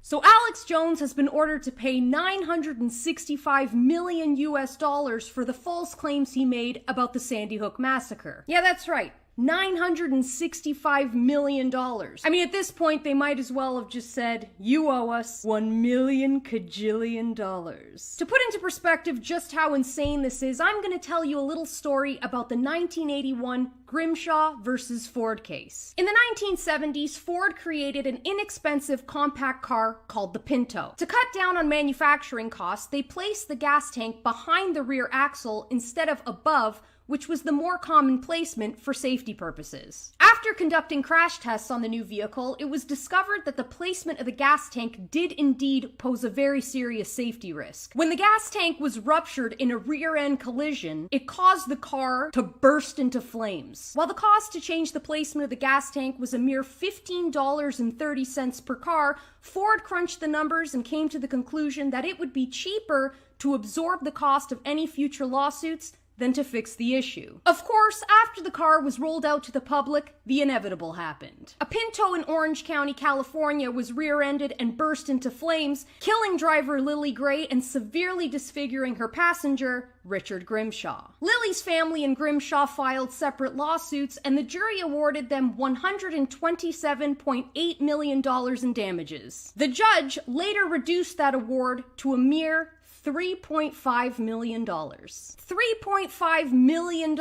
So Alex Jones has been ordered to pay $965 million for the false claims he made about the Sandy Hook massacre. Yeah, that's right. $965 million. I mean, at this point, they might as well have just said, you owe us $1,000,000,000. To put into perspective just how insane this is, I'm going to tell you a little story about the 1981 Grimshaw versus Ford case. In the 1970s, Ford created an inexpensive compact car called the Pinto. To cut down on manufacturing costs, they placed the gas tank behind the rear axle instead of above, which was the more common placement for safety purposes. After conducting crash tests on the new vehicle, it was discovered that the placement of the gas tank did indeed pose a very serious safety risk. When the gas tank was ruptured in a rear-end collision, it caused the car to burst into flames. While the cost to change the placement of the gas tank was a mere $15.30 per car, Ford crunched the numbers and came to the conclusion that it would be cheaper to absorb the cost of any future lawsuits than to fix the issue. Of course, after the car was rolled out to the public, the inevitable happened. A Pinto in Orange County, California was rear-ended and burst into flames, killing driver Lily Gray and severely disfiguring her passenger, Richard Grimshaw. Lily's family and Grimshaw filed separate lawsuits, and the jury awarded them $127.8 million in damages. The judge later reduced that award to a mere $3.5 million. $3.5 million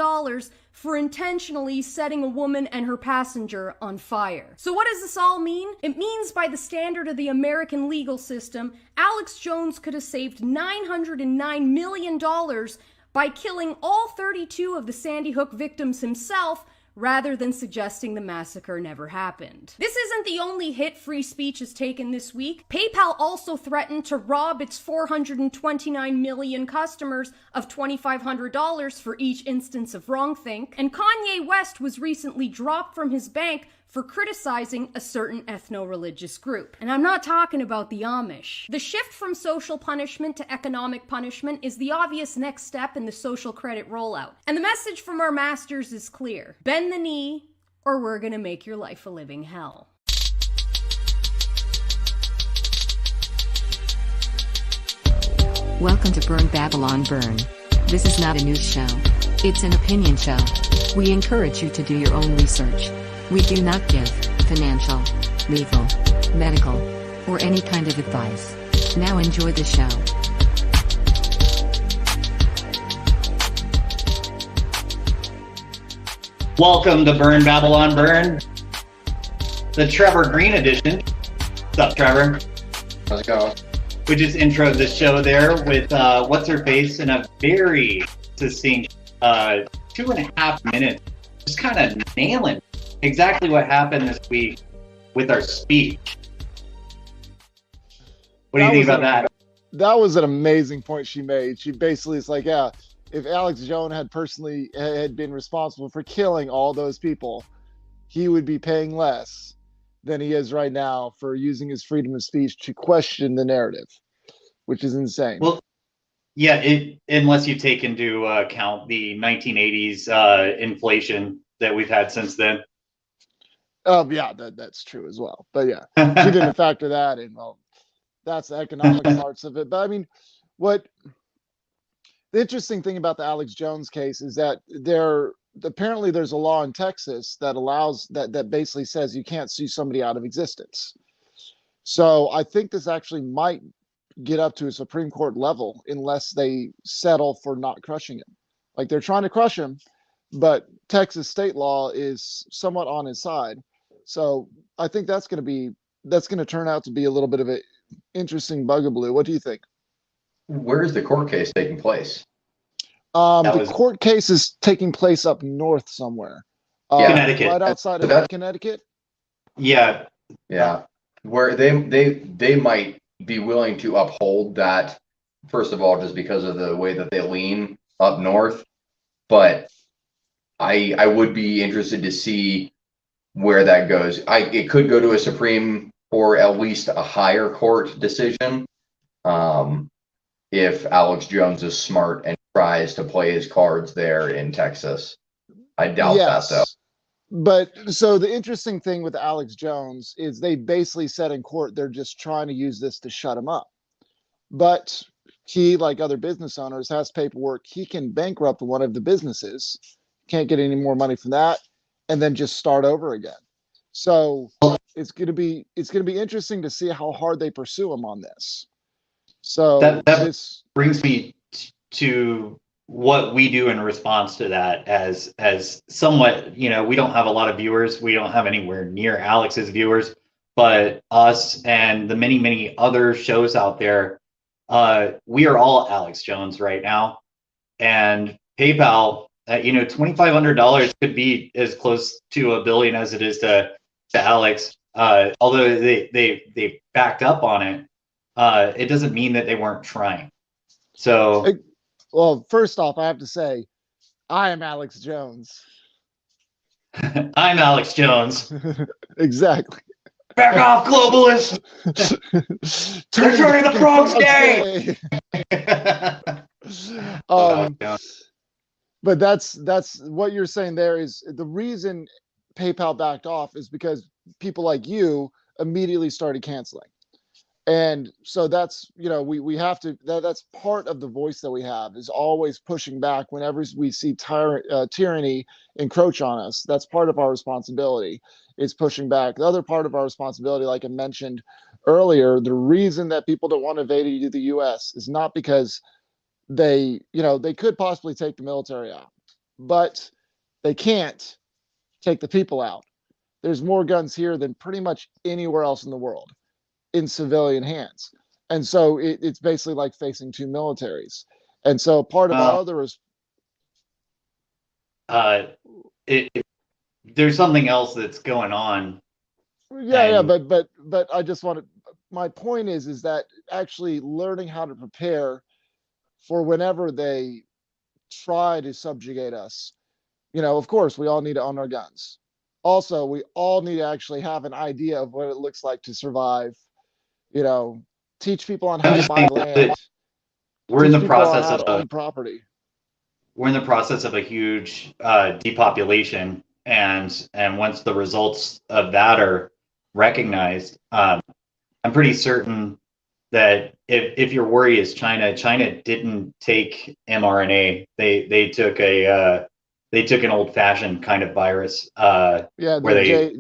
for intentionally setting a woman and her passenger on fire. So what does this all mean? It means by the standard of the American legal system, Alex Jones could have saved $909 million by killing all 32 of the Sandy Hook victims himself, rather than suggesting the massacre never happened. This isn't the only hit free speech has taken this week. PayPal also threatened to rob its 429 million customers of $2,500 for each instance of wrongthink, and Kanye West was recently dropped from his bank for criticizing a certain ethno-religious group. And I'm not talking about the Amish. The shift from social punishment to economic punishment is the obvious next step in the social credit rollout. And the message from our masters is clear. Bend the knee, or we're gonna make your life a living hell. Welcome to Burn Babylon Burn. This is not a news show. It's an opinion show. We encourage you to do your own research. We do not give financial, legal, medical, or any kind of advice. Now enjoy the show. Welcome to Burn Babylon Burn, the Trever Greene edition. What's up, Trever? How's it going? We just introed the show there with What's Her Face in a very succinct 2.5 minutes, just kind of nailing exactly what happened this week with our speech. What do you think about that? That was an amazing point she made. She basically is like, yeah, if Alex Jones had been responsible for killing all those people, he would be paying less than he is right now for using his freedom of speech to question the narrative, which is insane. Well, yeah, unless you take into account the 1980s inflation that we've had since then. Yeah, that's true as well. But yeah, she didn't factor that in. Well, that's the economic parts of it. But I mean, the interesting thing about the Alex Jones case is that apparently there's a law in Texas that allows that basically says you can't sue somebody out of existence. So I think this actually might get up to a Supreme Court level unless they settle for not crushing him. Like, they're trying to crush him, but Texas state law is somewhat on his side. So I think that's going to turn out to be a little bit of an interesting bugaboo. What do you think? Where is the court case taking place? Court case is taking place up north somewhere. Connecticut. Right outside of Connecticut? Yeah. Where they might be willing to uphold that, first of all, just because of the way that they lean up north. But I would be interested to see where that goes. It could go to a Supreme or at least a higher court decision if Alex Jones is smart and tries to play his cards there in Texas. I doubt that, though. But so the interesting thing with Alex Jones is they basically said in court they're just trying to use this to shut him up. But he, like other business owners, has paperwork. He can bankrupt one of the businesses, can't get any more money from that, and then just start over again. So it's gonna be interesting to see how hard they pursue him on this. So That this brings me to what we do in response to that as somewhat, you know, we don't have a lot of viewers. We don't have anywhere near Alex's viewers, but us and the many other shows out there, we are all Alex Jones right now. And PayPal, you know, $2,500 could be as close to $1 billion as it is to Alex. Although they backed up on it, it doesn't mean that they weren't trying. So, well, first off, I have to say, I am Alex Jones. I'm Alex Jones. Exactly. Back off, globalists! They're turning the frogs gay! But that's what you're saying there is the reason PayPal backed off is because people like you immediately started canceling. And so that's, you know, we have to, that's part of the voice that we have, is always pushing back whenever we see tyranny encroach on us. That's part of our responsibility, is pushing back. The other part of our responsibility, like I mentioned earlier, the reason that people don't want to invade the US is not because they, you know, they could possibly take the military out, but they can't take the people out. There's more guns here than pretty much anywhere else in the world in civilian hands. And so it's basically like facing two militaries. And so part of our other is there's something else that's going on. Yeah, but I just want to, my point is that actually learning how to prepare for whenever they try to subjugate us. You know, of course, we all need to own our guns. Also, we all need to actually have an idea of what it looks like to survive. You know, teach people on how to buy land. We're in the process of own property. We're in the process of a huge depopulation, and once the results of that are recognized, I'm pretty certain that if your worry is China didn't take mRNA. They took an old-fashioned kind of virus. Yeah, where they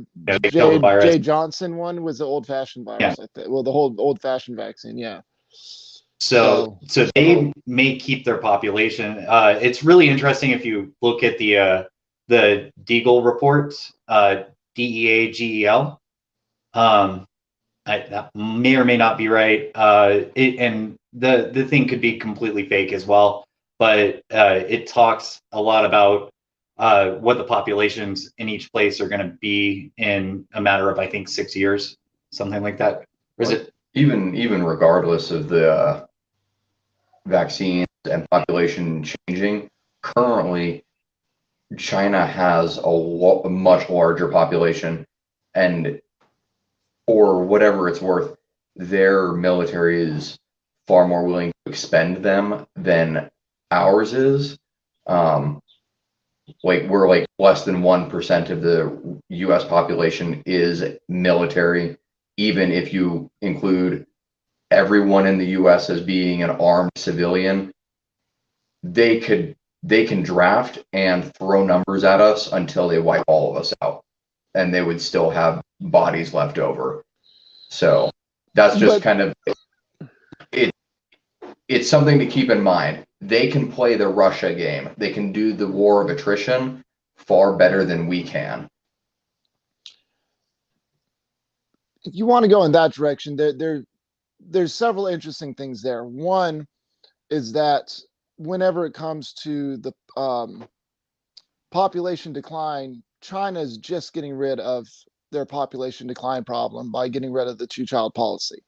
killed the virus. J. Johnson one was the old-fashioned virus. Yeah. Well, the whole old-fashioned vaccine. Yeah. So they may keep their population. It's really interesting if you look at the Deagle report, DEAGEL. That may or may not be right. And the thing could be completely fake as well. But it talks a lot about what the populations in each place are going to be in a matter of, I think, 6 years, something like that. Or is it even regardless of the vaccines and population changing? Currently, China has a much larger population, and for whatever it's worth, their military is far more willing to expend them than ours is. Like we're like less than 1% of the U.S. population is military, even if you include everyone in the U.S. as being an armed civilian. They can draft and throw numbers at us until they wipe all of us out, and they would still have bodies left over. So that's just kind of it. It's something to keep in mind. They can play the Russia game. They can do the war of attrition far better than we can. If you want to go in that direction, there's several interesting things there. One is that whenever it comes to the population decline, China is just getting rid of their population decline problem by getting rid of the two-child policy.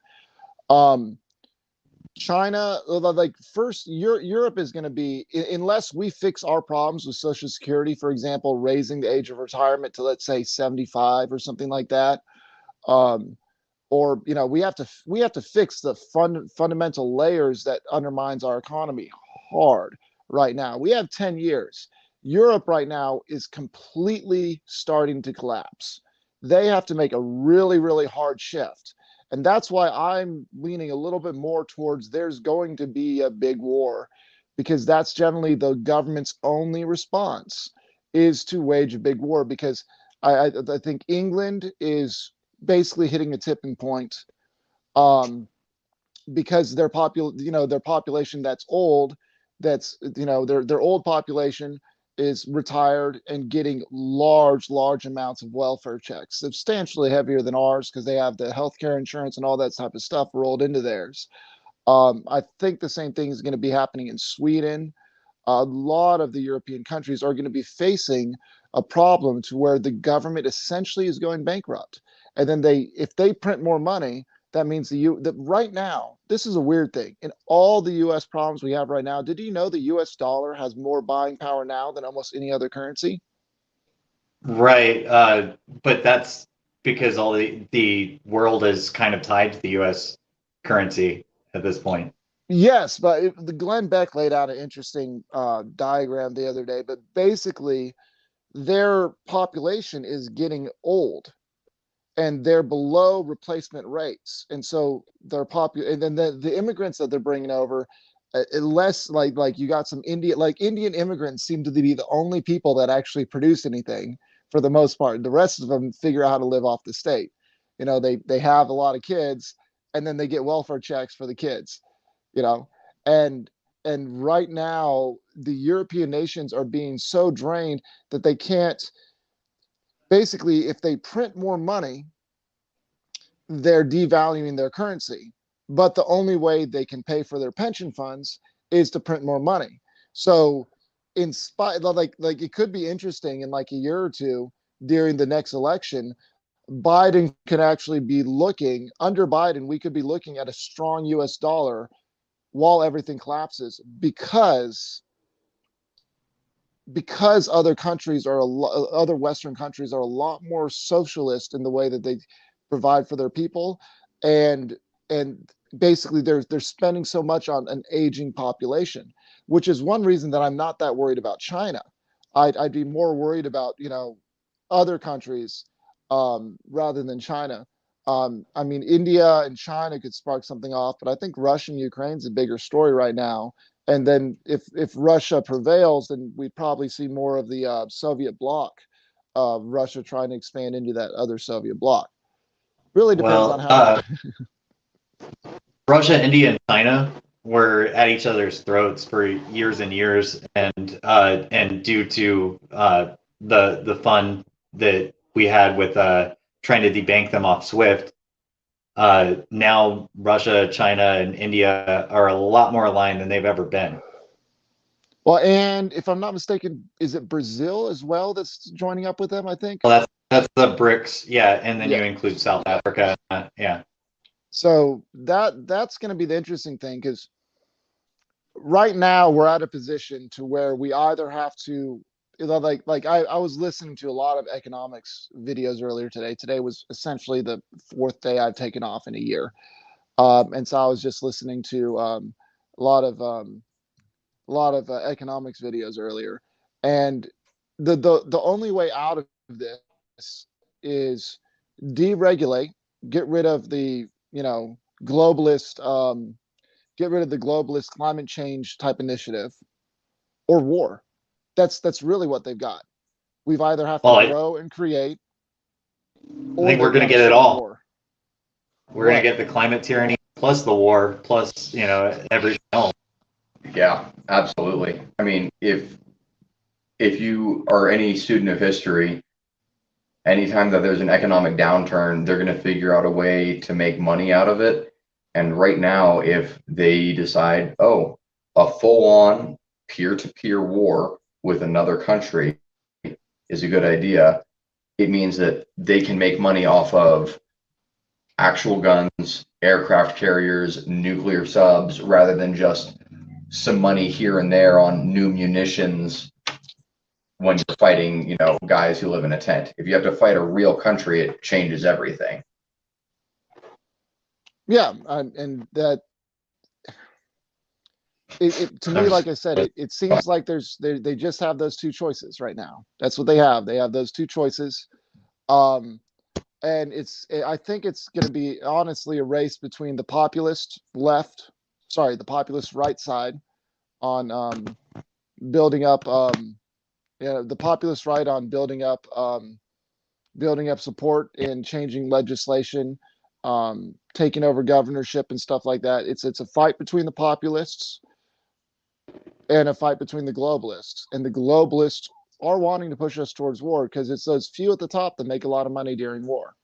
China, like first, Europe is going to be, unless we fix our problems with Social Security, for example, raising the age of retirement to, let's say, 75 or something like that, or you know, we have to fix the fundamental layers that undermines our economy hard right now. We have 10 years. Europe right now is completely starting to collapse. They have to make a really, really hard shift. And that's why I'm leaning a little bit more towards there's going to be a big war, because that's generally the government's only response is to wage a big war. Because I think England is basically hitting a tipping point, because their their population that's old, that's their old population is retired and getting large amounts of welfare checks, substantially heavier than ours, because they have the healthcare insurance and all that type of stuff rolled into theirs. I think the same thing is going to be happening in Sweden. A lot of the European countries are going to be facing a problem to where the government essentially is going bankrupt. And then if they print more money, that means that right now, this is a weird thing. In all the US problems we have right now, did you know the US dollar has more buying power now than almost any other currency? Right. But that's because all the world is kind of tied to the US currency at this point. Yes, but the Glenn Beck laid out an interesting diagram the other day, but basically their population is getting old and they're below replacement rates. And so they're and then the immigrants that they're bringing over, unless like you got some Indian immigrants seem to be the only people that actually produce anything for the most part. The rest of them figure out how to live off the state. They have a lot of kids and then they get welfare checks for the kids, you know, and right now the European nations are being so drained that they can't, basically, if they print more money, they're devaluing their currency. But the only way they can pay for their pension funds is to print more money. So in spite, like it could be interesting in like a year or two during the next election, Biden could actually be looking, under Biden, we could be looking at a strong US dollar while everything collapses, because other countries are other Western countries are a lot more socialist in the way that they provide for their people, and basically they're spending so much on an aging population, which is one reason that I'm not that worried about China. I'd be more worried about other countries rather than China. I mean, India and China could spark something off, but I think Russia and Ukraine's a bigger story right now. And then if Russia prevails, then we'd probably see more of the Soviet bloc, Russia trying to expand into that other Soviet bloc. Really depends on how. Russia, India, and China were at each other's throats for years and years, and due to the fun that we had with trying to debank them off SWIFT, now Russia, China, and India are a lot more aligned than they've ever been. Well, and if I'm not mistaken, is it Brazil as well that's joining up with them, I think? Well, that's the BRICS, yeah, and then you include South Africa, yeah. So that's going to be the interesting thing, because right now we're at a position to where we either have to, I was listening to a lot of economics videos earlier today. Today was essentially the 4th day I've taken off in a year, and so I was just listening to a lot of economics videos earlier, and the only way out of this is deregulate, get rid of the globalist, get rid of the globalist climate change type initiative, or war. That's really what they've got. We've either have to grow and create. I think we're going to get it all. War. We're going to get the climate tyranny plus the war plus everything else. Yeah, absolutely. I mean, if you are any student of history, anytime that there's an economic downturn, they're going to figure out a way to make money out of it. And right now, if they decide, a full-on peer-to-peer war with another country is a good idea, it means that they can make money off of actual guns, aircraft carriers, nuclear subs, rather than just some money here and there on new munitions when you're fighting, guys who live in a tent. If you have to fight a real country, it changes everything. Yeah, and that to me, like I said, it seems like they just have those two choices right now. That's what they have. They have those two choices. And I think it's going to be honestly a race between the populist right side on building up, the populist right on building up support and changing legislation, taking over governorship and stuff like that. It's a fight between the populists and a fight between the globalists. And the globalists are wanting to push us towards war because it's those few at the top that make a lot of money during war.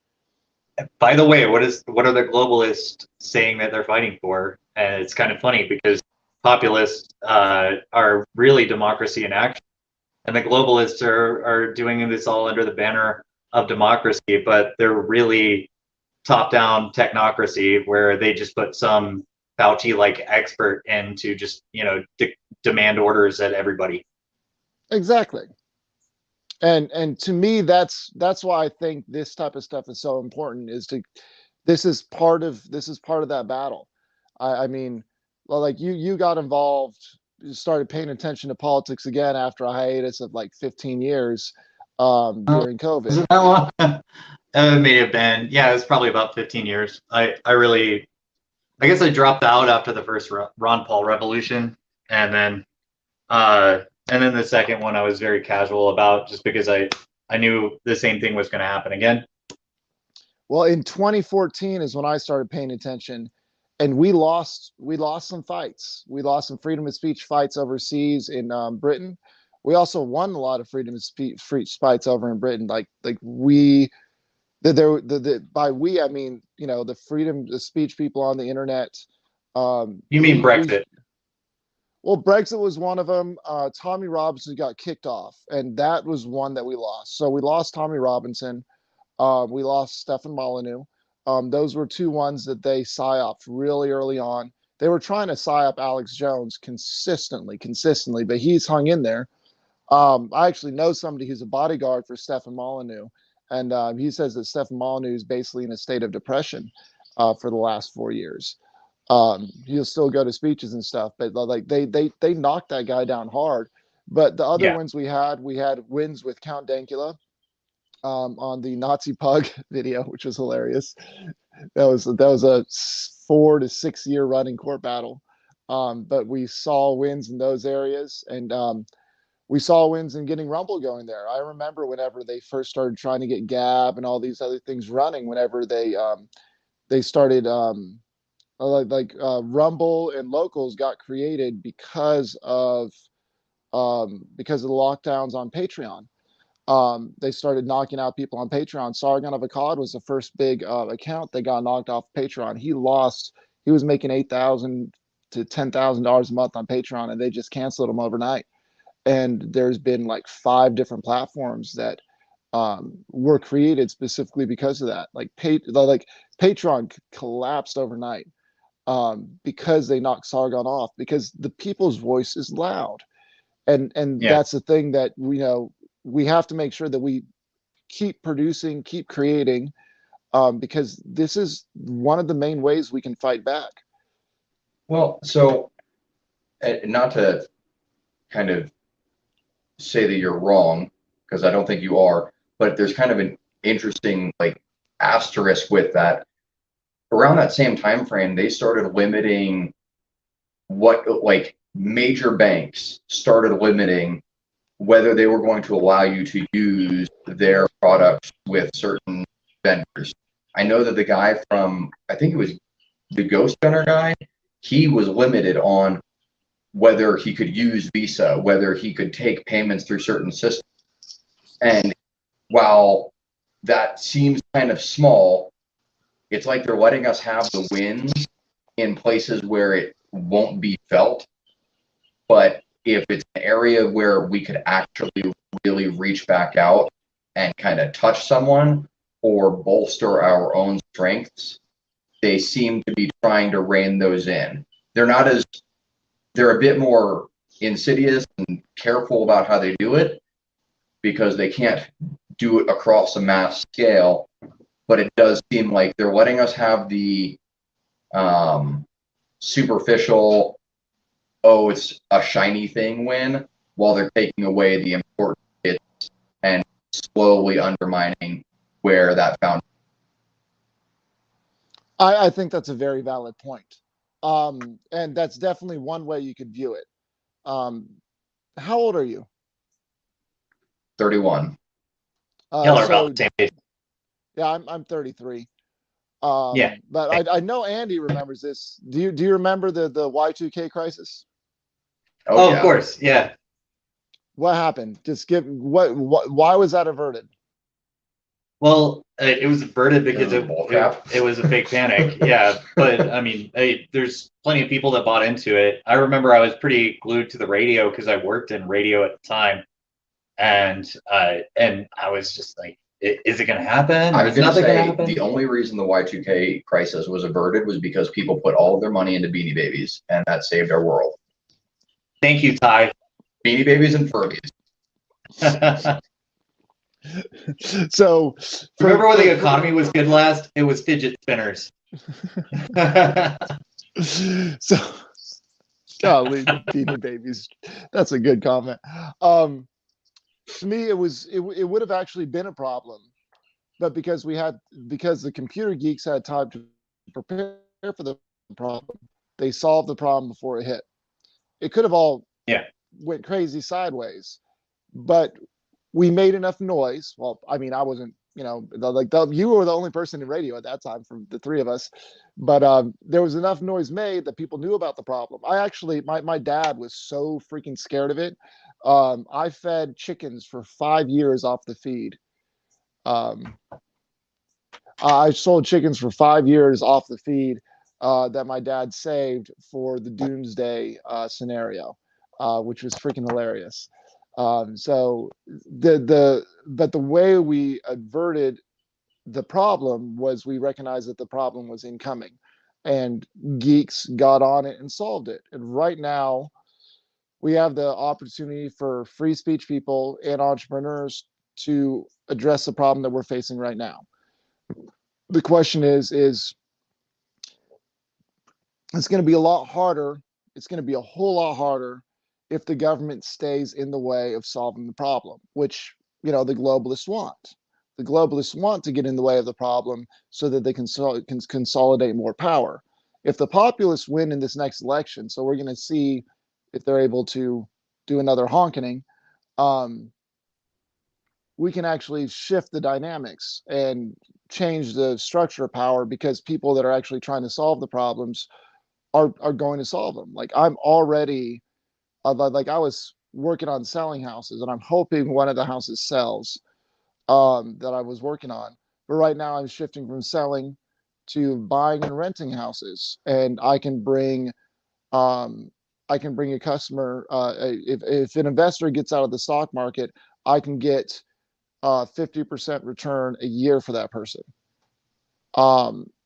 By the way, what are the globalists saying that they're fighting for? And it's kind of funny because populists are really democracy in action, and the globalists are doing this all under the banner of democracy, but they're really top-down technocracy where they just put some Fauci-like expert in to just demand orders at everybody. Exactly. And to me, that's why I think this type of stuff is so important. This is part of that battle. I mean, well, like you got involved, you started paying attention to politics again after a hiatus of like 15 years during COVID. Is it that long? It may have been. Yeah, it was probably about 15 years. I guess I dropped out after the first Ron Paul revolution, and then the second one I was very casual about just because I knew the same thing was going to happen again. Well, in 2014 is when I started paying attention, and we lost some fights. We lost some freedom of speech fights overseas in Britain. We also won a lot of freedom of speech fights over in Britain. By we, I mean, the freedom of speech people on the internet. You mean Brexit? Well, Brexit was one of them. Tommy Robinson got kicked off, and that was one that we lost. So we lost Tommy Robinson. We lost Stefan Molyneux. Those were two ones that they psyoped really early on. They were trying to psyop Alex Jones consistently, but he's hung in there. I actually know somebody who's a bodyguard for Stefan Molyneux, and he says that Stefan Molyneux is basically in a state of depression for the last 4 years. He'll still go to speeches and stuff, but like they knocked that guy down hard. But the other wins we had wins with Count Dankula on the Nazi Pug video, which was hilarious. That was a 4 to 6 year running court battle. But we saw wins in those areas, and we saw wins in getting Rumble going there. I remember whenever they first started trying to get Gab and all these other things running, whenever they started Rumble and Locals got created because of the lockdowns on Patreon. They started knocking out people on Patreon. Sargon of Akkad was the first big account that got knocked off Patreon. He was making $8,000 to $10,000 a month on Patreon, and they just canceled him overnight. And there's been like 5 different platforms that were created specifically because of that. Like Patreon collapsed overnight because they knocked Sargon off, because the people's voice is loud. And that's the thing that we have to make sure that we keep producing, keep creating, because this is one of the main ways we can fight back. Well, so not to kind of say that you're wrong, because I don't think you are, but there's kind of an interesting asterisk with that. Around that same time frame, they started limiting major banks started limiting whether they were going to allow you to use their products with certain vendors. I know that the guy from, I think it was the Ghost Gunner guy, he was limited on whether he could use Visa, whether he could take payments through certain systems. And while that seems kind of small, it's like they're letting us have the wins in places where it won't be felt. But if it's an area where we could actually really reach back out and kind of touch someone or bolster our own strengths, they seem to be trying to rein those in. They're a bit more insidious and careful about how they do it, because they can't do it across a mass scale. But it does seem like they're letting us have the superficial oh, it's a shiny thing win, while they're taking away the important bits and slowly undermining where that found. I think that's a very valid point. And that's definitely one way you could view it. How old are you? 31. Y'all are So about the same age. yeah, I'm 33. Yeah. But I know Andy remembers this. Do you remember the Y2K crisis? Oh, yeah. of course. Yeah. What happened? Just give why was that averted? Well, it was averted because It was a bull crap. it was a fake panic. Yeah. But I mean, there's plenty of people that bought into it. I remember I was pretty glued to the radio because I worked in radio at the time. And I was just like, is it going to happen? I was going to say happen? the only reason the Y2K crisis was averted was because people put all of their money into Beanie Babies, and that saved our world. Thank you, Ty. Beanie Babies and Furbies. So remember when the economy was good last? It was fidget spinners. So golly, Beanie Babies. That's a good comment. To me, it would have actually been a problem, but because the computer geeks had time to prepare for the problem, they solved the problem before it hit. It could have all went crazy sideways, but we made enough noise. Well, I mean, I wasn't, you were the only person in radio at that time from the three of us, but there was enough noise made that people knew about the problem. I actually, my dad was so freaking scared of it. I fed chickens for 5 years off the feed. I sold chickens for 5 years off the feed that my dad saved for the doomsday scenario, which was freaking hilarious. So but the way we averted the problem was we recognized that the problem was incoming, and geeks got on it and solved it. And right now, we have the opportunity for free speech people and entrepreneurs to address the problem that we're facing right now. The question is it's going to be a lot harder. It's going to be a whole lot harder if the government stays in the way of solving the problem, which, the globalists want. The globalists want to get in the way of the problem so that they can consolidate more power. If the populists win in this next election, so we're going to see if they're able to do another honkening, we can actually shift the dynamics and change the structure of power, because people that are actually trying to solve the problems are going to solve them. Like I'm already, I was working on selling houses, and I'm hoping one of the houses sells that I was working on. But right now I'm shifting from selling to buying and renting houses, and I can bring a customer. If an investor gets out of the stock market, I can get 50% return a year for that person,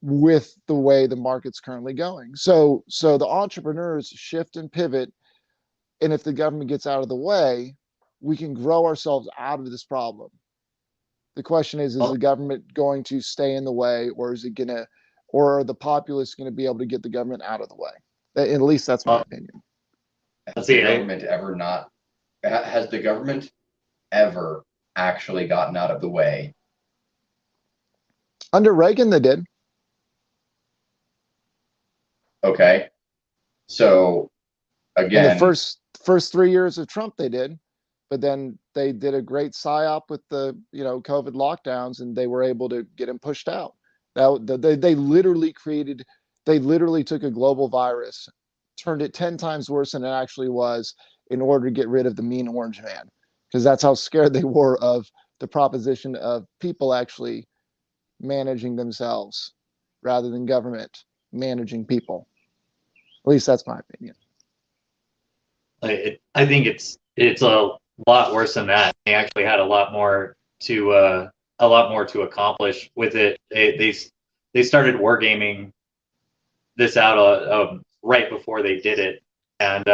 with the way the market's currently going. So the entrepreneurs shift and pivot, and if the government gets out of the way, we can grow ourselves out of this problem. The question is the government going to stay in the way, or are the populace going to be able to get the government out of the way? At least that's my opinion. Has the government ever actually gotten out of the way? Under Reagan, they did. Okay. So again, in the first 3 years of Trump, they did, but then they did a great psyop with the COVID lockdowns, and they were able to get him pushed out. Now they literally took a global virus, turned it 10 times worse than it actually was, in order to get rid of the mean orange man, because that's how scared they were of the proposition of people actually managing themselves rather than government managing people. At least that's my opinion. I think it's a lot worse than that. They actually had a lot more to accomplish with it. They started wargaming this out right before they did it, and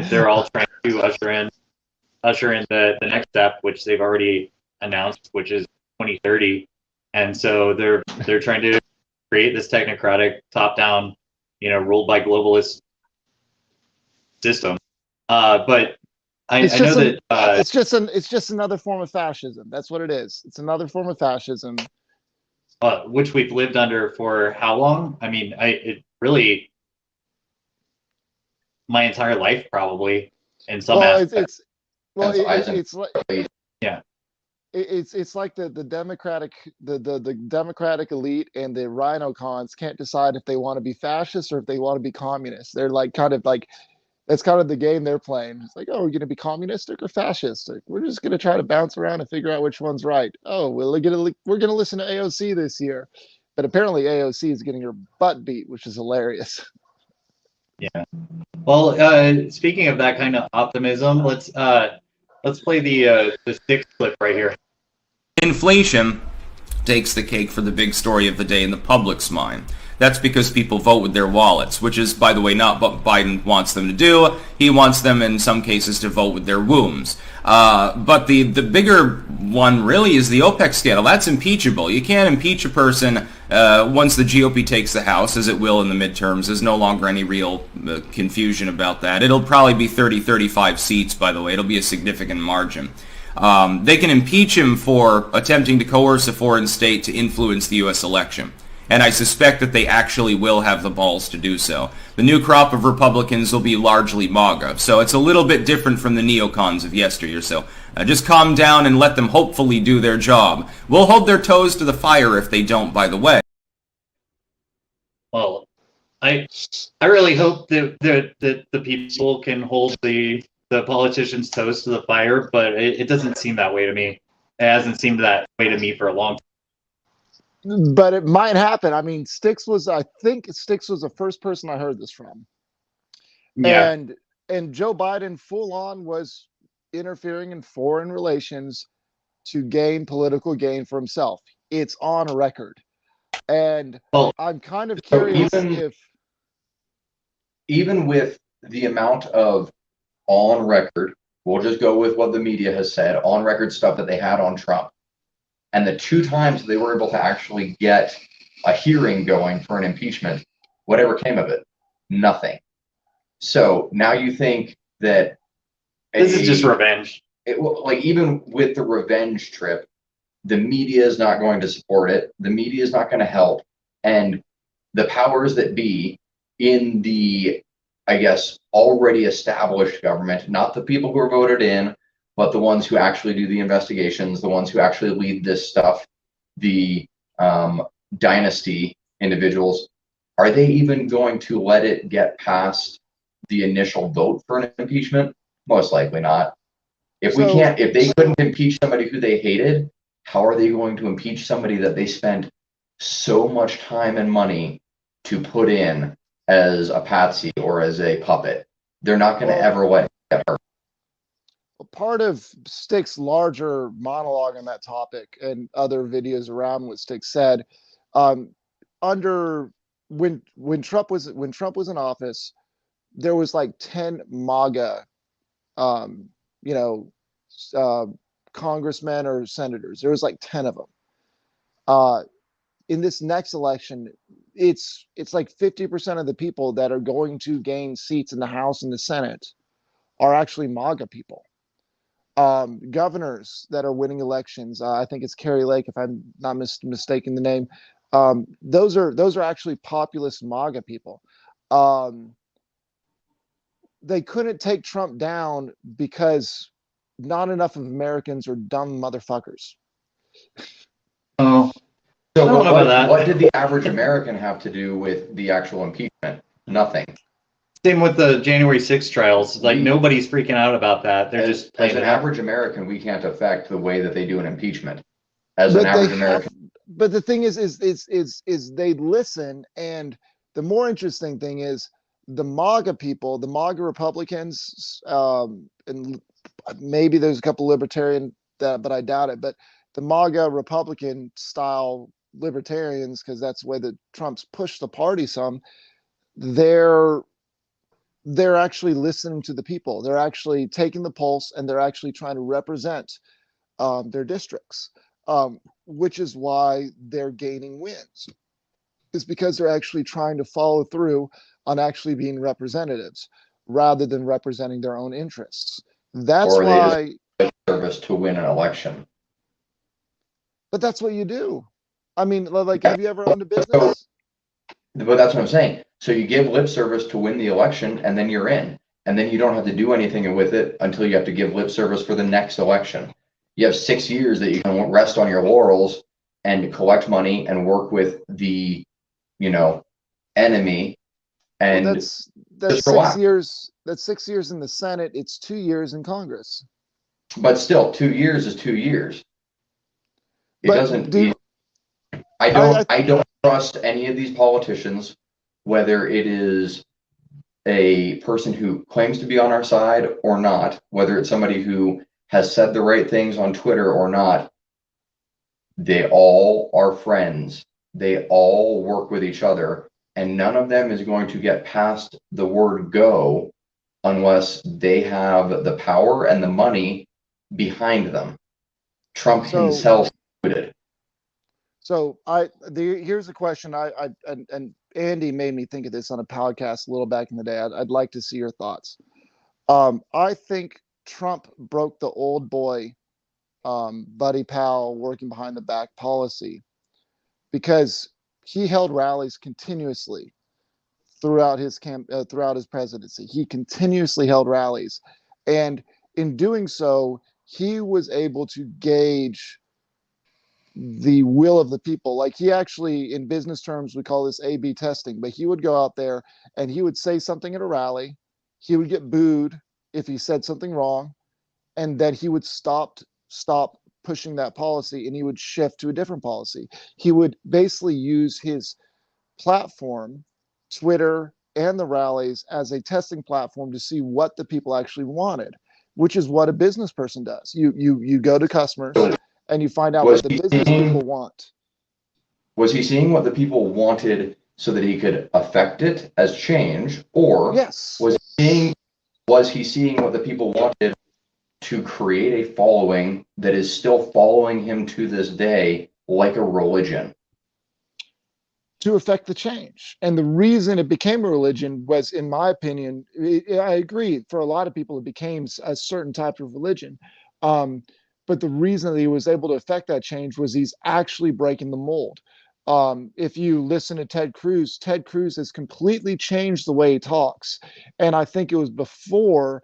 they're all trying to usher in the next step, which they've already announced, which is 2030. And so they're trying to create this technocratic, top-down, ruled by globalist system. But I know that it's just another form of fascism. That's what it is. It's another form of fascism, which we've lived under for how long? I mean, it really my entire life probably in some aspects. It's like yeah. It's like the democratic the democratic elite and the rhino cons can't decide if they want to be fascist or if they want to be communist. They're like kind of like that's kind of the game they're playing. It's like, oh, we're going to be communistic or fascistic. We're just going to try to bounce around and figure out which one's right. Oh, we're going to listen to AOC this year, but apparently AOC is getting her butt beat, which is hilarious. Yeah. Well, speaking of that kind of optimism, let's play the Styx clip right here. Inflation takes the cake for the big story of the day in the public's mind. That's because people vote with their wallets, which is, by the way, not what Biden wants them to do. He wants them, in some cases, to vote with their wombs. But the bigger one really is the OPEC scandal. That's impeachable. You can't impeach a person once the GOP takes the House, as it will in the midterms. There's no longer any real confusion about that. It'll probably be 30, 35 seats, by the way. It'll be a significant margin. They can impeach him for attempting to coerce a foreign state to influence the U.S. election. And I suspect that they actually will have the balls to do so. The new crop of Republicans will be largely MAGA, so it's a little bit different from the neocons of yesteryear. So just calm down and let them hopefully do their job. We'll hold their toes to the fire if they don't, by the way. Well, I really hope that the people can hold the politicians' toes to the fire, but it doesn't seem that way to me. It hasn't seemed that way to me for a long time. But it might happen. I mean, I think Styx was the first person I heard this from. Yeah. And Joe Biden full on was interfering in foreign relations to gain political gain for himself. It's on record. And I'm kind of curious even with the amount of on record, we'll just go with what the media has said, on record stuff that they had on Trump. And the two times they were able to actually get a hearing going for an impeachment, whatever came of it, nothing. So now you think that this is just revenge. Like even with the revenge trip, the media is not going to support it. The media is not going to help. And the powers that be in the, I guess, already established government, not the people who are voted in, but the ones who actually do the investigations, the ones who actually lead this stuff, the dynasty individuals, are they even going to let it get past the initial vote for an impeachment? Most likely not. If they couldn't impeach somebody who they hated, how are they going to impeach somebody that they spent so much time and money to put in as a patsy or as a puppet? They're not going to ever let it get hurt. Part of Styx's larger monologue on that topic and other videos around what Styx said, when Trump was in office, there was like 10 MAGA, congressmen or senators. There was like 10 of them. In this next election, it's like 50% of the people that are going to gain seats in the House and the Senate are actually MAGA people. Governors that are winning elections, I think it's Carrie Lake, if I'm not mistaken the name. Those are actually populist MAGA people. They couldn't take Trump down because not enough of Americans are dumb motherfuckers. Oh, so what did the average American have to do with the actual impeachment? Nothing. Same with the January 6th trials. Like nobody's freaking out about that. They're just as an average American, we can't affect the way that they do an impeachment. As an average American. But the thing is they listen, and the more interesting thing is the MAGA people, the MAGA Republicans, and maybe there's a couple libertarian but I doubt it. But the MAGA Republican style libertarians, because that's the way that Trump's pushed the party some, they're actually listening to the people. They're actually taking the pulse, and they're actually trying to represent their districts, which is why they're gaining wins. Is because they're actually trying to follow through on actually being representatives. rather than representing their own interests. That's Or why. they just service to win an election. But that's what you do. I mean, like, have you ever owned a business? But that's what I'm saying. So you give lip service to win the election, and then you're in. And then you don't have to do anything with it until you have to give lip service for the next election. You have 6 years that you can rest on your laurels and collect money and work with the, enemy. And Well, that's 6 years. That's 6 years in the Senate. It's 2 years in Congress. But still, 2 years is 2 years. It But doesn't. I don't trust any of these politicians, whether it is a person who claims to be on our side or not, whether it's somebody who has said the right things on Twitter or not. They all are friends. They all work with each other, and none of them is going to get past the word go unless they have the power and the money behind them. Trump himself included. So here's a question. And Andy made me think of this on a podcast a little back in the day. I'd like to see your thoughts. I think Trump broke the old boy, buddy pal, working behind the back policy, because he held rallies continuously throughout his presidency. He continuously held rallies, and in doing so, he was able to gauge the will of the people. Like, he actually, in business terms, we call this A/B testing, but he would go out there and he would say something at a rally. He would get booed if he said something wrong, and then he would stop pushing that policy and he would shift to a different policy. He would basically use his platform, Twitter and the rallies, as a testing platform to see what the people actually wanted, which is what a business person does. You go to customers and you find out what the business people want. Was he seeing what the people wanted so that he could affect it as change, or yes, was he seeing what the people wanted to create a following that is still following him to this day, like a religion? To affect the change. And the reason it became a religion was, in my opinion, I agree, for a lot of people it became a certain type of religion. But the reason that he was able to affect that change was he's actually breaking the mold. If you listen to Ted Cruz has completely changed the way he talks. And I think it was before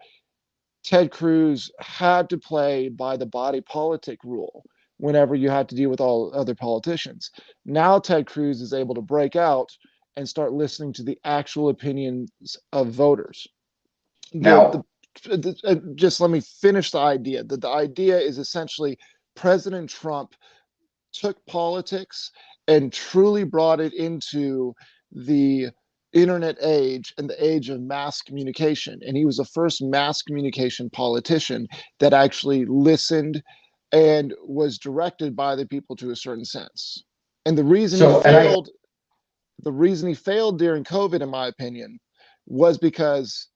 Ted Cruz had to play by the body politic rule whenever you had to deal with all other politicians. Now Ted Cruz is able to break out and start listening to the actual opinions of voters. Now, just let me finish the idea. The idea is essentially President Trump took politics and truly brought it into the internet age and the age of mass communication. And he was the first mass communication politician that actually listened and was directed by the people to a certain sense. And the reason he failed during COVID, in my opinion, was because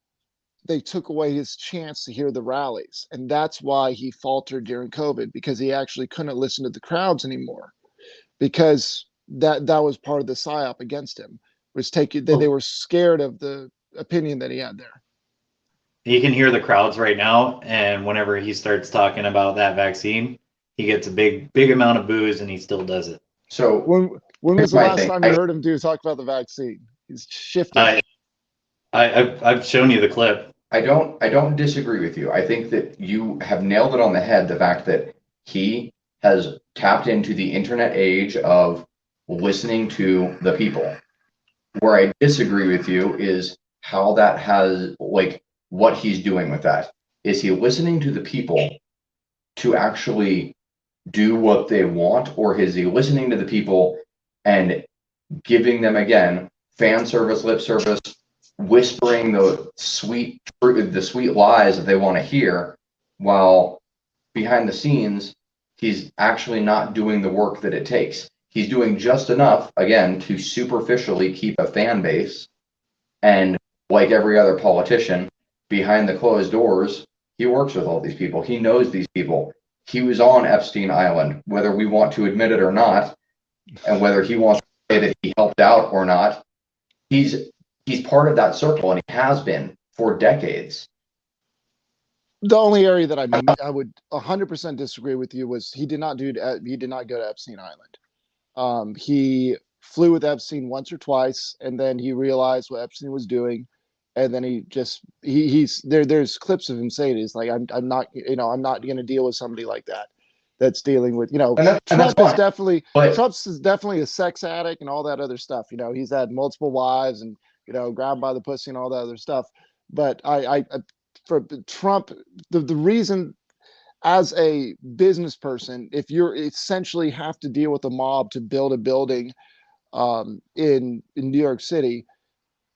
they took away his chance to hear the rallies. And that's why he faltered during COVID, because he actually couldn't listen to the crowds anymore, because that was part of the psyop against him, was they were scared of the opinion that he had there. You can hear the crowds right now, and whenever he starts talking about that vaccine, he gets a big amount of boos, and he still does it. So when was the last time you heard him talk about the vaccine? He's shifting. I've shown you the clip. I don't disagree with you. I think that you have nailed it on the head, the fact that he has tapped into the internet age of listening to the people. Where I disagree with you is how that has, like, what he's doing with that. Is he listening to the people to actually do what they want, or is he listening to the people and giving them, again, fan service, lip service, whispering the sweet lies that they want to hear, while behind the scenes he's actually not doing the work that it takes? He's doing just enough, again, to superficially keep a fan base, and like every other politician, behind the closed doors, he works with all these people. He knows these people. He was on Epstein Island, whether we want to admit it or not, and whether he wants to say that he helped out or not. He's part of that circle, and he has been for decades. The only area that I would 100% disagree with you was he did not go to Epstein Island. He flew with Epstein once or twice, and then he realized what Epstein was doing, and then he's there's clips of him saying it's like I'm not going to deal with somebody like that that's dealing with Trump's is definitely a sex addict and all that other stuff. He's had multiple wives and grabbed by the pussy and all that other stuff. But for Trump, the reason, as a business person, if you're essentially have to deal with a mob to build a building in New York City,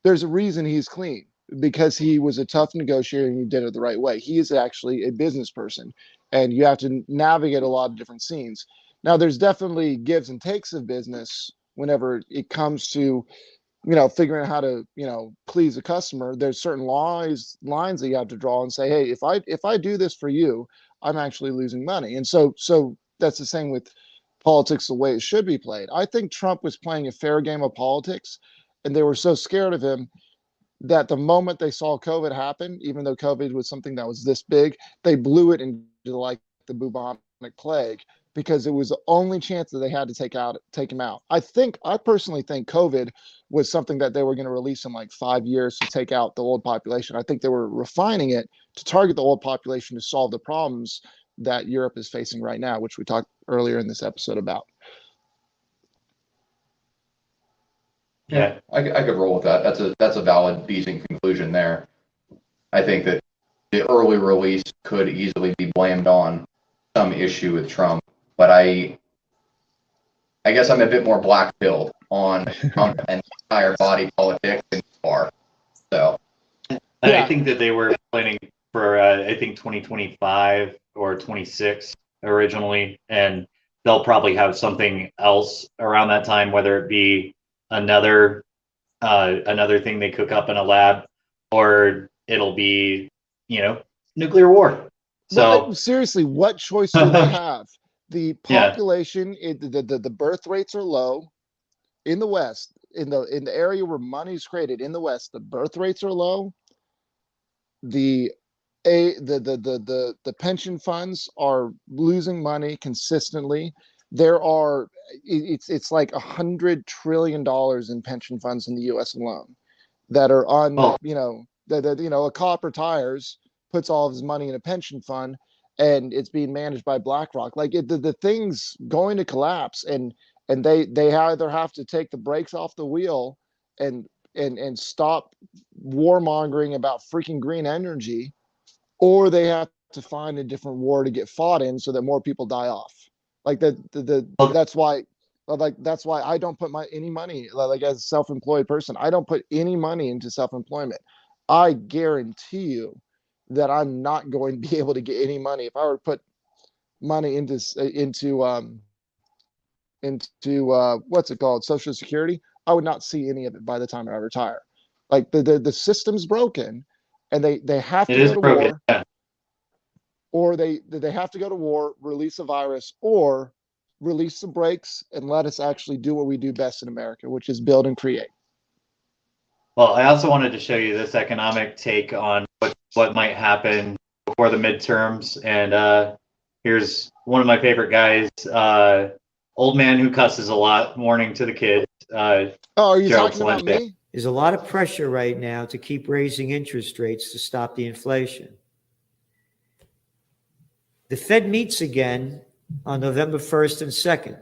there's a reason he's clean, because he was a tough negotiator and he did it the right way. He is actually a business person, and you have to navigate a lot of different scenes. Now, there's definitely gives and takes of business whenever it comes to figuring out how to, please a customer. There's certain lines that you have to draw and say, hey, if I do this for you, I'm actually losing money. And so that's the same with politics, the way it should be played. I think Trump was playing a fair game of politics, and they were so scared of him that the moment they saw COVID happen, even though COVID was something that was this big, they blew it into like the bubonic plague, because it was the only chance that they had to take him out. I personally think COVID was something that they were going to release in like 5 years to take out the old population. I think they were refining it to target the old population to solve the problems that Europe is facing right now, which we talked earlier in this episode about. Yeah, I could roll with that. That's a valid, decent conclusion there. I think that the early release could easily be blamed on some issue with Trump, but I guess I'm a bit more black-pilled on Trump and entire body politics and far. So I think that they were planning for I think 2025 or 26 originally, and they'll probably have something else around that time, whether it be another thing they cook up in a lab, or it'll be nuclear war. So but seriously, what choice do they have? The population, the birth rates are low in the West, in the area where money is created in the West. The birth rates are low. The pension funds are losing money consistently. It's like $100 trillion in pension funds in the U.S. alone that are on, a cop retires, puts all of his money in a pension fund, and it's being managed by BlackRock. Like the thing's going to collapse, and they either have to take the brakes off the wheel and stop warmongering about freaking green energy, or they have to find a different war to get fought in so that more people die off. Like that's why I don't put any money, like as a self-employed person, I don't put any money into self-employment. I guarantee you that I'm not going to be able to get any money. If I were to put money into what's it called, Social Security, I would not see any of it by the time I retire. Like the system's broken, and they have to go to war. Yeah. Or they have to go to war, release a virus, or release the brakes and let us actually do what we do best in America, which is build and create. Well, I also wanted to show you this economic take on what might happen before the midterms. And here's one of my favorite guys, old man who cusses a lot, warning to the kids. Are you Gerald talking about Celente. me? There's a lot of pressure right now to keep raising interest rates to stop the inflation. The Fed meets again on November 1st and 2nd.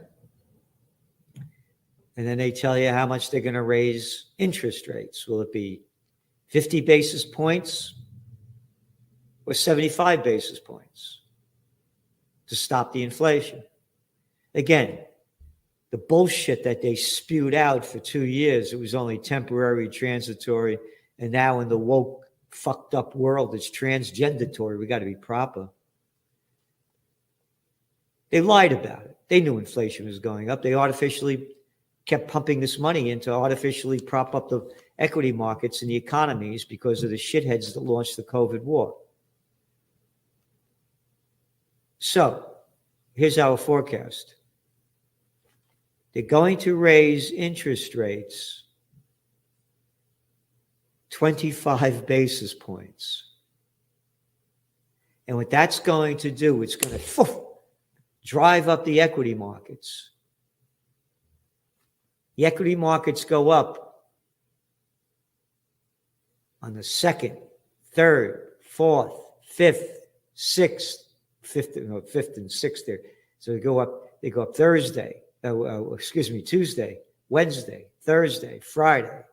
And then they tell you how much they're going to raise interest rates. Will it be 50 basis points or 75 basis points to stop the inflation? Again, the bullshit that they spewed out for 2 years, it was only temporary, transitory, and now in the woke, fucked up world, it's transgendatory. We got to be proper. They lied about it. They knew inflation was going up. They artificially kept pumping this money in to artificially prop up the equity markets and the economies because of the shitheads that launched the COVID war. So here's our forecast. They're going to raise interest rates 25 basis points. And what that's going to do, it's going to drive up the equity markets. The equity markets go up on the 2nd, 3rd, 4th, 5th, 6th, 5th and 6th there. So they go up Thursday, Tuesday, Wednesday, Thursday, Friday,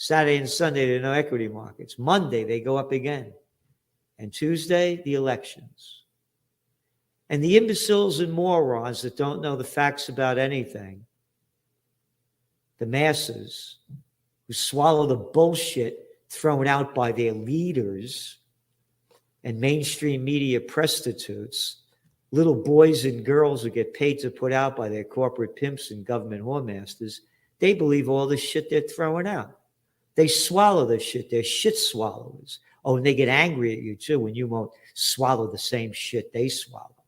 Saturday and Sunday, there are no equity markets. Monday, they go up again. And Tuesday, the elections. And the imbeciles and morons that don't know the facts about anything, the masses who swallow the bullshit thrown out by their leaders and mainstream media prostitutes, little boys and girls who get paid to put out by their corporate pimps and government whoremasters, they believe all the shit they're throwing out. They swallow the shit. They're shit swallowers. Oh, and they get angry at you too when you won't swallow the same shit they swallow.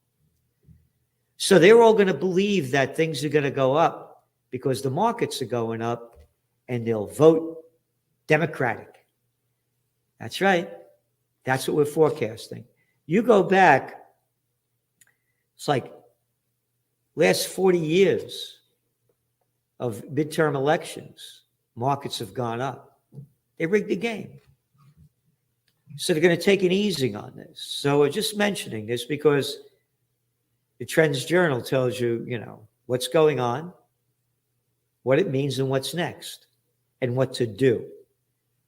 So they're all going to believe that things are going to go up because the markets are going up and they'll vote Democratic. That's right. That's what we're forecasting. You go back, it's like last 40 years of midterm elections, markets have gone up. They rigged the game. So they're going to take an easing on this. So we're just mentioning this because the Trends Journal tells you, what's going on, what it means, and what's next, and what to do.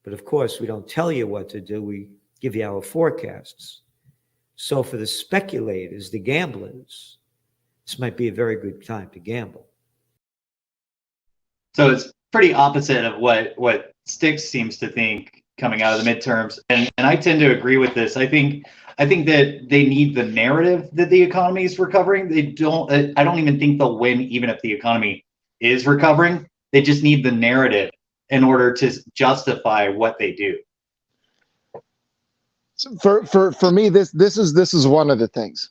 But of course, we don't tell you what to do. We give you our forecasts. So for the speculators, the gamblers, this might be a very good time to gamble. So it's pretty opposite of what Styx seems to think coming out of the midterms, and I tend to agree with this. I think that they need the narrative that the economy is recovering. I don't even think they'll win even if the economy is recovering. They just need the narrative in order to justify what they do. So for me, this is one of the things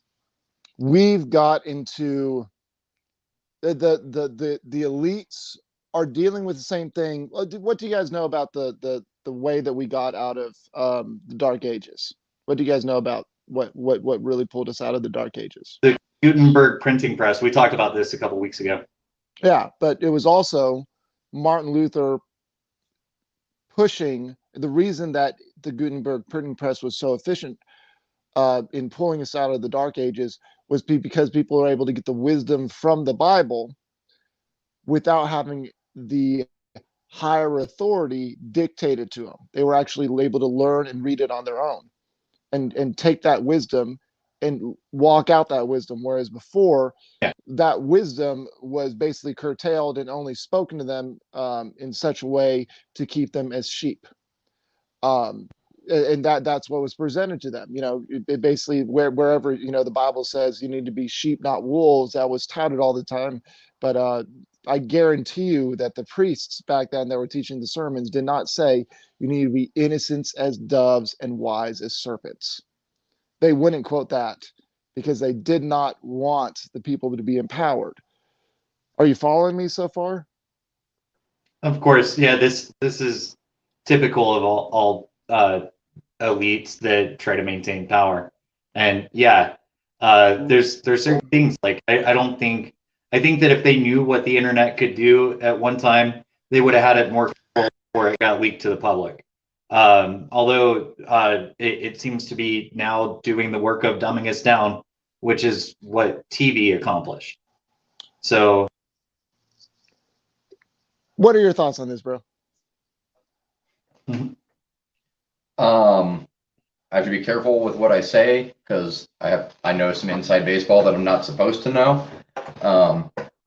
we've got into. The elites are dealing with the same thing. What do you guys know about the way that we got out of the Dark Ages? What do you guys know about what really pulled us out of the Dark Ages? The Gutenberg printing press. We talked about this a couple weeks ago. Yeah, but it was also Martin Luther pushing. The reason that the Gutenberg printing press was so efficient in pulling us out of the Dark Ages was because people were able to get the wisdom from the Bible without having the higher authority dictated to them. They were actually able to learn and read it on their own and take that wisdom and walk out that wisdom. Whereas before, that wisdom was basically curtailed and only spoken to them in such a way to keep them as sheep. And that's what was presented to them. It basically wherever, the Bible says you need to be sheep, not wolves, that was touted all the time. But I guarantee you that the priests back then that were teaching the sermons did not say you need to be innocent as doves and wise as serpents. They wouldn't quote that because they did not want the people to be empowered. Are you following me so far? Of course, yeah. This is typical of all elites that try to maintain power, and there's certain things like I think that if they knew what the internet could do at one time, they would have had it more before it got leaked to the public. Although it seems to be now doing the work of dumbing us down, which is what TV accomplished. So, what are your thoughts on this, bro? I have to be careful with what I say because I know some inside baseball that I'm not supposed to know.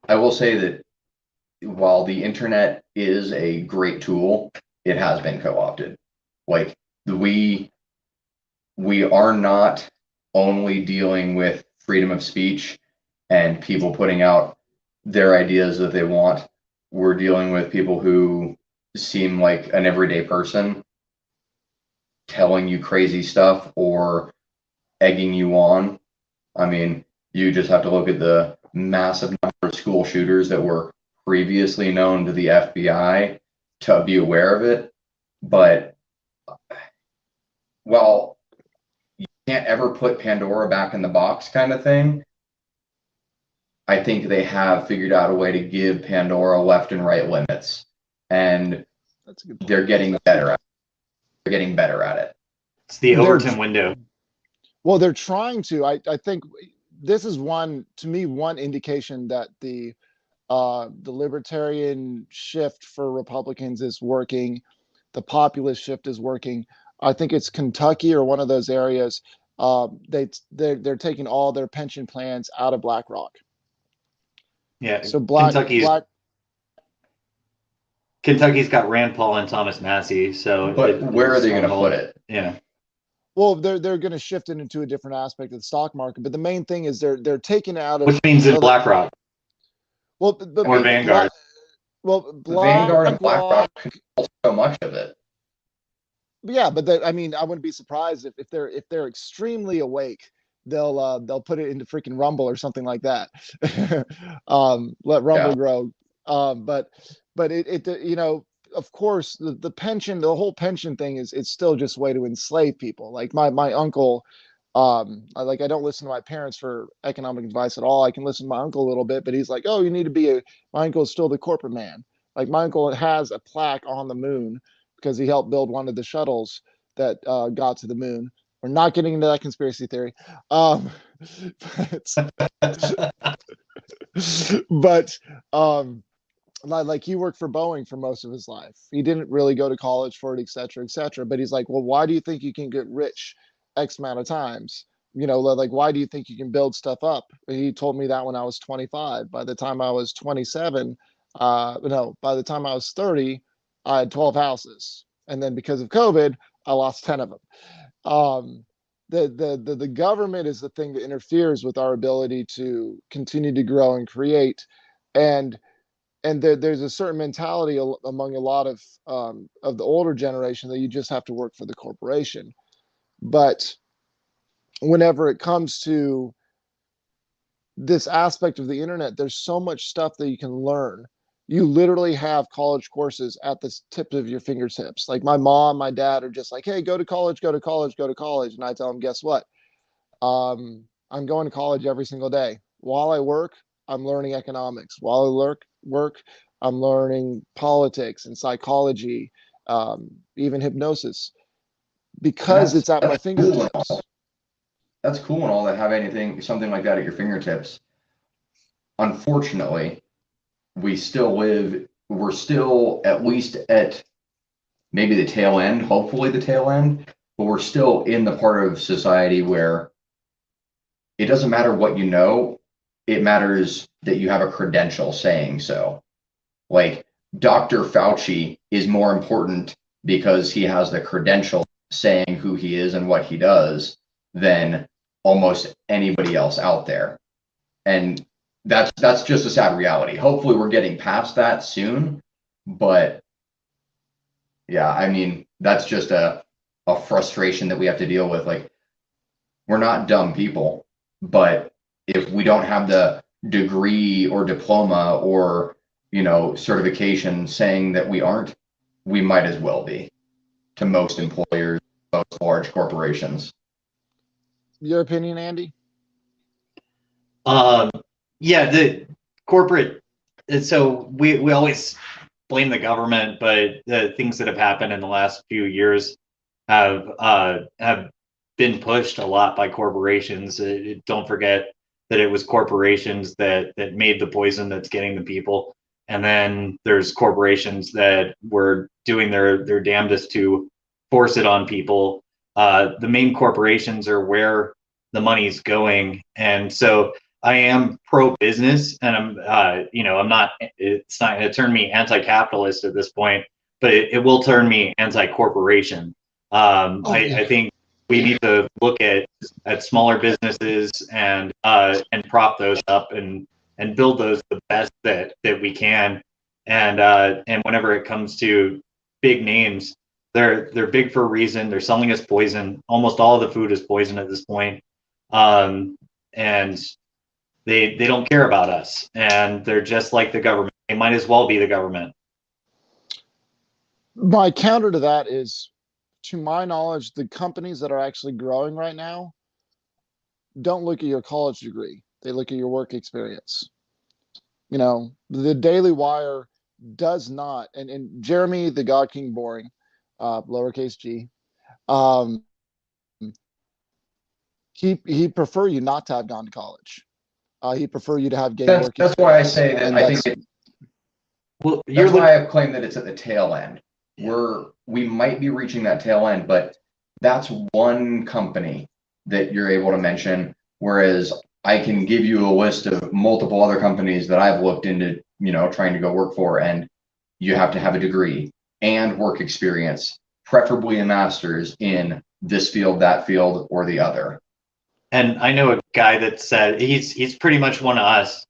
I will say that while the internet is a great tool, it has been co-opted. Like we are not only dealing with freedom of speech and people putting out their ideas that they want. We're dealing with people who seem like an everyday person telling you crazy stuff or egging you on. I mean, you just have to look at the massive number of school shooters that were previously known to the FBI to be aware of it. But well, you can't ever put Pandora back in the box kind of thing. I think they have figured out a way to give Pandora left and right limits, and That's a good point. they're getting better at it. They're getting better at it. It's the They're- Overton window. Well, they're trying to. I think this is one indication that the libertarian shift for Republicans is working, the populist shift is working. I think it's Kentucky or one of those areas. They're taking all their pension plans out of BlackRock. Yeah. So Kentucky's got Rand Paul and Thomas Massey. So, But where are they going to put it? Yeah. well, they're going to shift it into a different aspect of the stock market. But the main thing is they're taking it out of, Which means in BlackRock well, or Vanguard. Vanguard and BlackRock control so much of it. Yeah, but I mean, I wouldn't be surprised if they're extremely awake, they'll put it into freaking Rumble or something like that. Let Rumble grow. But it you know, of course, the pension, the whole pension thing it's still just a way to enslave people. Like my uncle, I don't listen to my parents for economic advice at all. I can listen to my uncle a little bit, but he's like, oh, you need to be my uncle is still the corporate man. Like my uncle has a plaque on the moon because he helped build one of the shuttles that got to the moon. We're not getting into that conspiracy theory. But like he worked for Boeing for most of his life. He didn't really go to college for it, et cetera, et cetera. But he's like, well, why do you think you can get rich X amount of times? You know, like, why do you think you can build stuff up? He told me that when I was 25. By the time I was 27, by the time I was 30, I had 12 houses. And then because of COVID, I lost 10 of them. The government is the thing that interferes with our ability to continue to grow and create. And there's a certain mentality among a lot of the older generation that you just have to work for the corporation. But whenever it comes to this aspect of the internet, there's so much stuff that you can learn. You literally have college courses at the tips of your fingertips. Like my mom, my dad are just like, hey, go to college, go to college, go to college. And I tell them, guess what? I'm going to college every single day. While I work, I'm learning economics. While I work, I'm learning politics and psychology, even hypnosis, because it's at my fingertips. That's cool and all that, have something like that at your fingertips. Unfortunately, we're still at least at maybe the tail end, hopefully the tail end, but we're still in the part of society where it doesn't matter what you know, it matters that you have a credential saying so. Like Dr. Fauci is more important because he has the credential saying who he is and what he does than almost anybody else out there. And that's just a sad reality. Hopefully we're getting past that soon, but yeah, I mean, that's just a frustration that we have to deal with. Like, we're not dumb people, but if we don't have the degree or diploma or, certification saying that we aren't, we might as well be to most employers, most large corporations. Your opinion, Andy? Yeah, the corporate. So we always blame the government, but the things that have happened in the last few years have been pushed a lot by corporations. Don't forget that it was corporations that made the poison that's getting the people, and then there's corporations that were doing their damnedest to force it on people. The main corporations are where the money's going, and so I am pro-business, and I'm not. It's not going to turn me anti-capitalist at this point, but it will turn me anti-corporation. I think we need to look at smaller businesses and prop those up and build those the best that we can. And whenever it comes to big names, they're big for a reason. They're selling us poison. Almost all of the food is poison at this point. And they don't care about us, and they're just like the government. They might as well be the government. My counter to that is, to my knowledge, the companies that are actually growing right now don't look at your college degree. They look at your work experience. You know, the Daily Wire does not, and Jeremy, the God King Boring, lowercase g, um, he prefer you not to have gone to college. He prefer you to have gained work That's why I experience. say that And I think Well, that's why I've claimed that it's at the tail end. We might be reaching that tail end, but that's one company that you're able to mention. Whereas I can give you a list of multiple other companies that I've looked into, trying to go work for, and you have to have a degree and work experience, preferably a master's in this field, that field, or the other. And I know a guy that said he's pretty much one of us,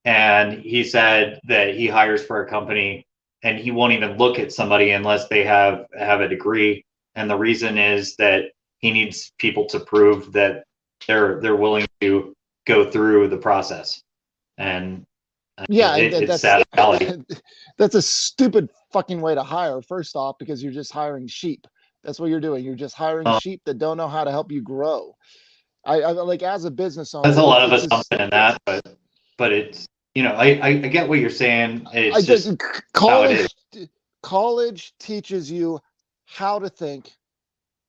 and he said that he hires for a company and he won't even look at somebody unless they have a degree. And the reason is that he needs people to prove that they're willing to go through the process. And yeah, it's sad reality. That's a stupid fucking way to hire, first off, because you're just hiring sheep. That's what you're doing. You're just hiring sheep that don't know how to help you grow. I like, as a business owner, There's a lot of assumption in that, but it's, I get what you're saying. It's just college teaches you how to think.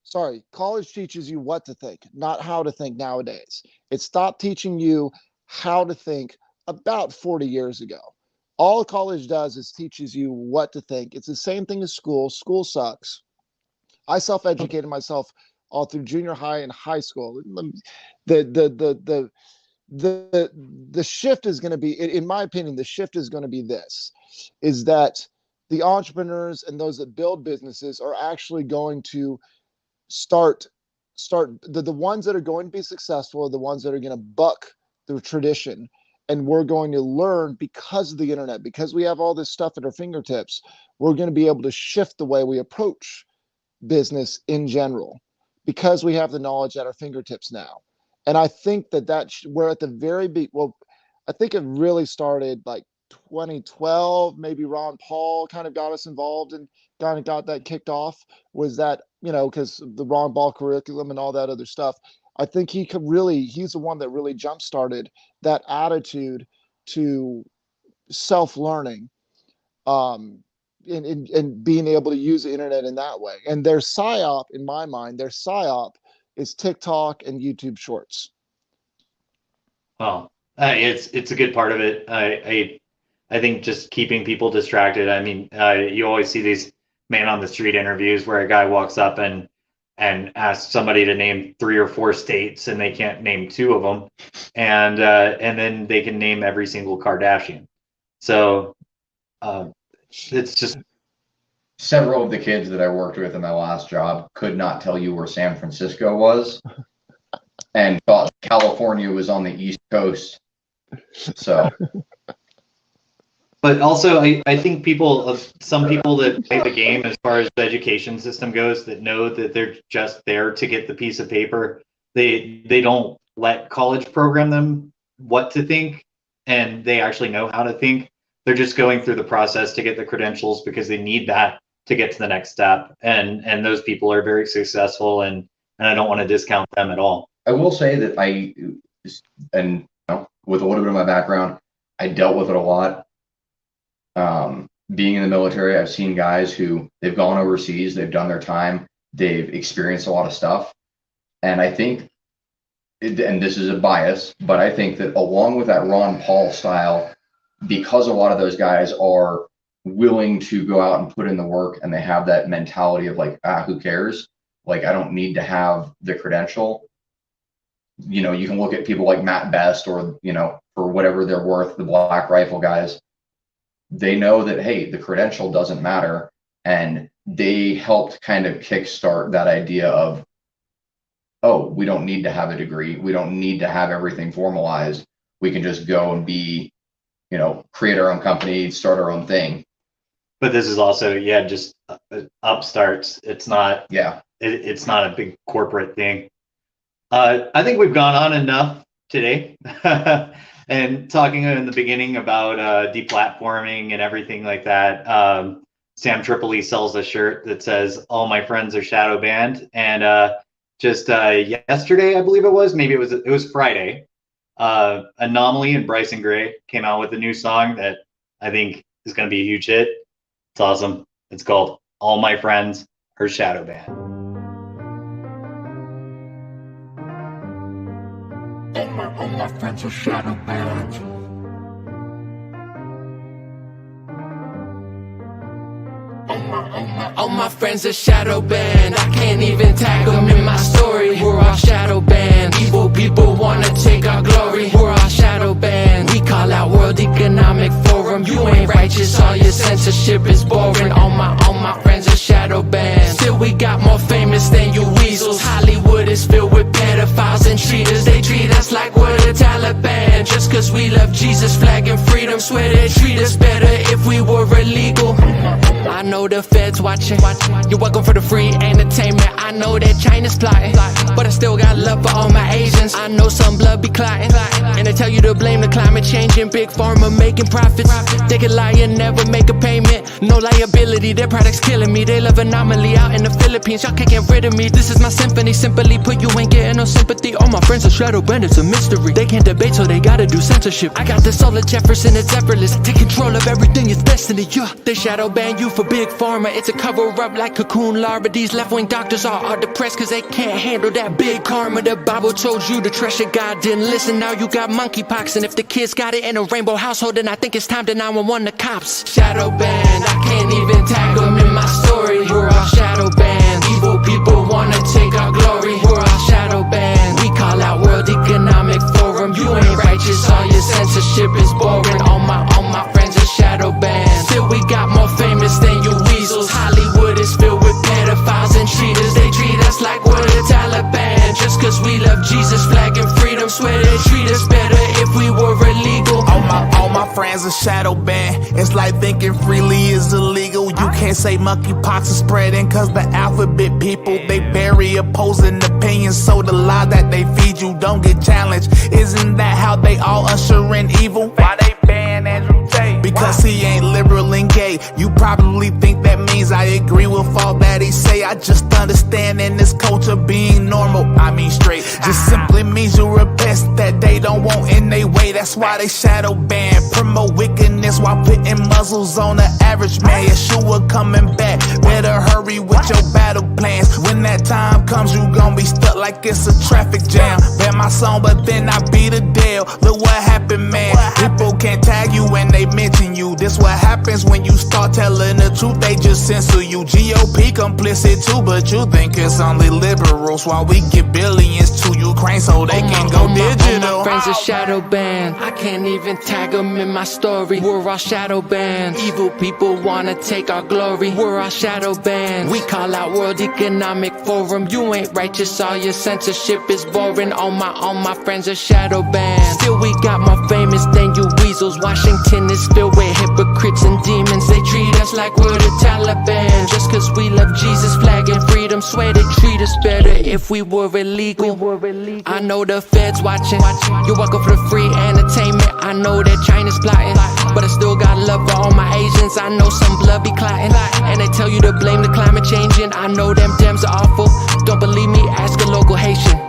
Sorry, college teaches you what to think, not how to think nowadays. It stopped teaching you how to think about 40 years ago. All college does is teaches you what to think. It's the same thing as school. School sucks. I self-educated myself all through junior high and high school. The shift is going to be, in my opinion, the shift is going to be this, is that the entrepreneurs and those that build businesses are actually going to start the ones that are going to be successful are the ones that are going to buck the tradition. And we're going to learn, because of the internet, because we have all this stuff at our fingertips, we're going to be able to shift the way we approach business in general, because we have the knowledge at our fingertips now. And I think we're at the very I think it really started like 2012, maybe Ron Paul kind of got us involved and kind of got that kicked off, was that, because the Ron Paul curriculum and all that other stuff. I think he's the one that really jump-started that attitude to self-learning, and being able to use the internet in that way. And their PSYOP, in my mind, is TikTok and YouTube Shorts. Well, it's a good part of it. I think just keeping people distracted. I mean, you always see these man on the street interviews where a guy walks up and asks somebody to name 3 or 4 states, and they can't name 2 of them, and then they can name every single Kardashian. So it's just, several of the kids that I worked with in my last job could not tell you where San Francisco was and thought California was on the East Coast. So, but also I think some people that play the game as far as the education system goes, that know that they're just there to get the piece of paper, they don't let college program them what to think, and they actually know how to think. They're just going through the process to get the credentials because they need that to get to the next step. And those people are very successful, and I don't want to discount them at all. I will say that with a little bit of my background, I dealt with it a lot. Being in the military, I've seen guys who they've gone overseas, they've done their time, they've experienced a lot of stuff. And I think, and this is a bias, but I think that along with that Ron Paul style, because a lot of those guys are willing to go out and put in the work, and they have that mentality of like, who cares? Like, I don't need to have the credential. You can look at people like Matt Best, or, for whatever they're worth, the Black Rifle guys. They know that, hey, the credential doesn't matter. And they helped kind of kickstart that idea of, oh, we don't need to have a degree. We don't need to have everything formalized. We can just go and be, create our own company, start our own thing. But this is also, just upstarts. It's not, it's not a big corporate thing. I think we've gone on enough today and talking in the beginning about deplatforming and everything like that. Sam Tripoli sells a shirt that says "All my friends are shadow banned," and just yesterday, I believe it was, maybe it was Friday. Anomaly and Bryson Gray came out with a new song that I think is going to be a huge hit. It's awesome. It's called "All My Friends Are Shadow Banned." All my friends are shadow banned. All my friends are shadow banned. I can't even tag them in my story. We're all shadow banned. Evil people wanna take our glory. We're all shadow banned. We call out World Economic Forum. You ain't righteous, all your censorship is boring. All my friends are shadow banned. Still we got more famous than you weasels. Hollywood is filled with pedophiles and cheaters. They treat us like we're the Taliban. Just cause we love Jesus, flag and freedom. Swear they treat us better if we were illegal. I know the feds watching. You're welcome for the free entertainment. I know that China's plotting, but I still got love for all my Asians. I know some blood be clotting, and they tell you to blame the climate change and big pharma making profits. They can lie and never make a payment. No liability, their products killing me. They love anomaly out in the Philippines. Y'all can't get rid of me. This is my symphony. Simply put, you ain't getting no sympathy. All my friends are shadow banned. It's a mystery. They can't debate, so they gotta do censorship. I got the soul of Jefferson. It's effortless. Take control of everything. It's destiny. Yeah, they shadow ban you for big pharma. It's a cover up like cocoon larva. These left-wing doctors are depressed cause they can't handle that big karma. The Bible told you to trust your God, didn't listen. Now you got monkeypox, and if the kids got it in a rainbow household, then I think it's time to 911 the cops. Shadow banned, I can't even tag them in my story. We're all shadow banned. Evil people wanna take our glory. We're all shadow banned. We call out World Economic Forum. You ain't righteous, all your censorship is boring. All my friends are shadow banned. Still we got more famous than you weasels. Hollywood is filled with pedophiles and cheaters. They treat us like we're the Taliban. Just cause we love Jesus, flag and freedom. Swear they treat us better if we were illegal. All my friends are shadow banned. It's like thinking freely is illegal. You can't say monkeypox is spreading cause the alphabet people, they bury opposing opinions. So the lie that they feed you don't get challenged. Isn't that how they all usher in evil? Why they ban Andrew Tate? Because he ain't liberal and gay. You probably think that means I agree with all that he say. I just understand in this culture being normal, I mean straight, just simply means you're a pest that they don't want in their way. That's why they shadow ban, promote wickedness while putting muzzles on the average man. Yeshua coming back, better hurry with your battle plans. When that time comes, you gon' be stuck like it's a traffic jam. Ban my song, but then I beat a deal. Look what happened, man. People can't tag you when they mention you. This what happens when you start telling the truth. They just censor you. GOP complicit too, but you think it's only liberals while we give billions to Ukraine so they can go digital. All my friends are shadow banned. I can't even tag them in my story. We're all shadow banned. Evil people wanna take our glory. We're all shadow banned. We call out World Economic Forum. You ain't righteous, all your censorship is boring. All my friends are shadow banned. Still we got more famous than you weasels. Washington is filled with hypocrites and demons. They treat us like we're the Taliban. Just cause we love Jesus, flag and freedom. Swear they treat us better if we were illegal. I know the feds watching. You're welcome for the free entertainment. I know that China's plotting, but I still got love for all my Asians. I know some blood be clotting, and they tell you to blame the climate changing. I know them Dems are awful. Don't believe me? Ask a local Haitian.